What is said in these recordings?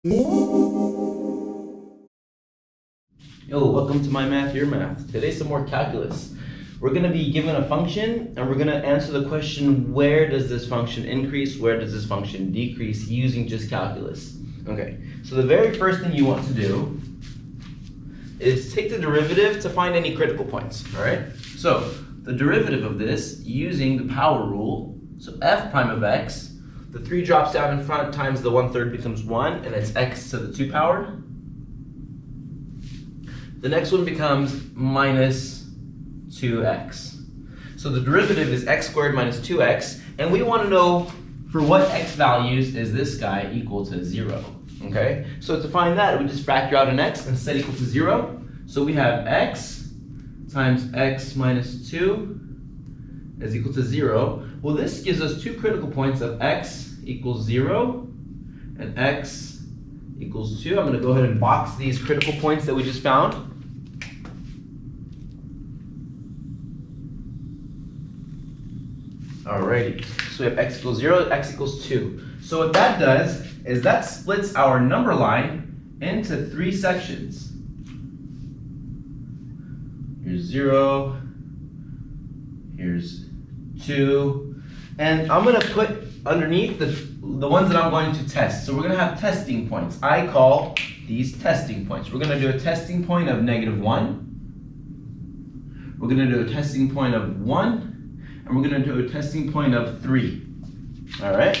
Yo, welcome to MyMathYourMath. Today some more calculus. We're going to be given a function and we're going to answer the question, where does this function increase, where does this function decrease, using just calculus. Okay, so the very first thing you want to do is take the derivative to find any critical points, alright? So, the derivative of this using the power rule, so f prime of x, the 3 drops down in front times the 1/3 becomes 1, and it's x to the 2 power. The next one becomes minus 2x. So the derivative is x squared minus 2x, and we want to know for what x values is this guy equal to 0. Okay? So to find that, we just factor out an x and set equal to 0. So we have x times x minus 2 is equal to 0. Well, this gives us 2 critical points of x equals 0 and x equals 2. I'm going to go ahead and box these critical points that we just found. Alrighty, so we have x equals 0, x equals 2. So what that does is that splits our number line into 3 sections. Here's 0, here's 2, and I'm going to put underneath the ones that I'm going to test. So we're going to have testing points. I call these testing points. We're going to do a testing point of -1. We're going to do a testing point of 1. And we're going to do a testing point of 3. Alright?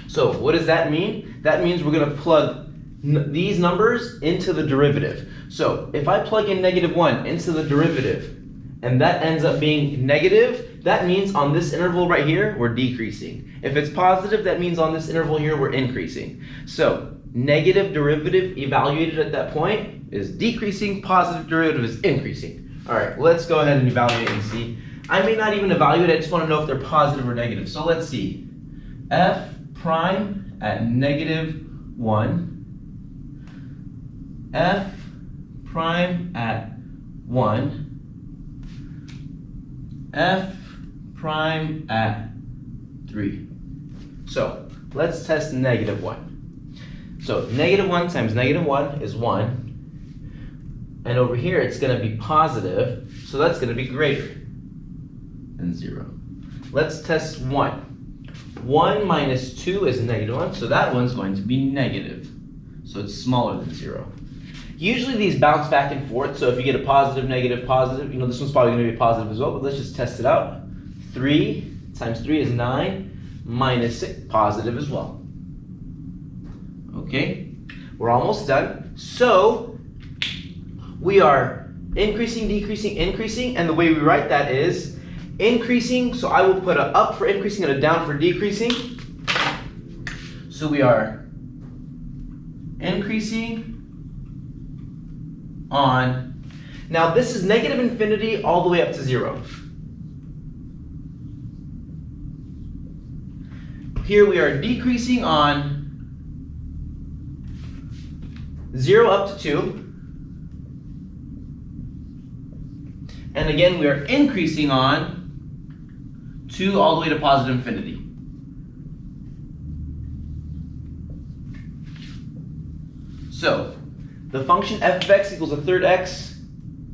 So what does that mean? That means we're going to plug these numbers into the derivative. So if I plug in -1 into the derivative, and that ends up being negative, that means on this interval right here, we're decreasing. If it's positive, that means on this interval here, we're increasing. So negative derivative evaluated at that point is decreasing, positive derivative is increasing. Alright, let's go ahead and evaluate and see. I may not even evaluate, I just want to know if they're positive or negative. So let's see. F prime at -1. F prime at 1. F prime at 3. So let's test -1. So -1 times -1 is 1. And over here it's going to be positive, so that's going to be greater than 0. Let's test 1. 1 minus 2 is -1, so that one's going to be negative. So it's smaller than 0. Usually these bounce back and forth, so if you get a positive, negative, positive, this one's probably going to be positive as well, but let's just test it out. 3 times 3 is 9, minus 6, positive as well. Okay, we're almost done. So we are increasing, decreasing, increasing, and the way we write that is increasing, so I will put an up for increasing and a down for decreasing. So we are increasing on, now this is negative infinity all the way up to 0. Here we are decreasing on 0 up to 2. And again, we are increasing on 2 all the way to positive infinity. So, the function f of x equals 1/3 x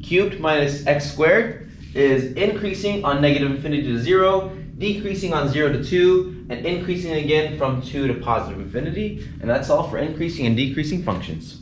cubed minus x squared is increasing on negative infinity to 0, decreasing on 0 to 2, and increasing again from 2 to positive infinity. And that's all for increasing and decreasing functions.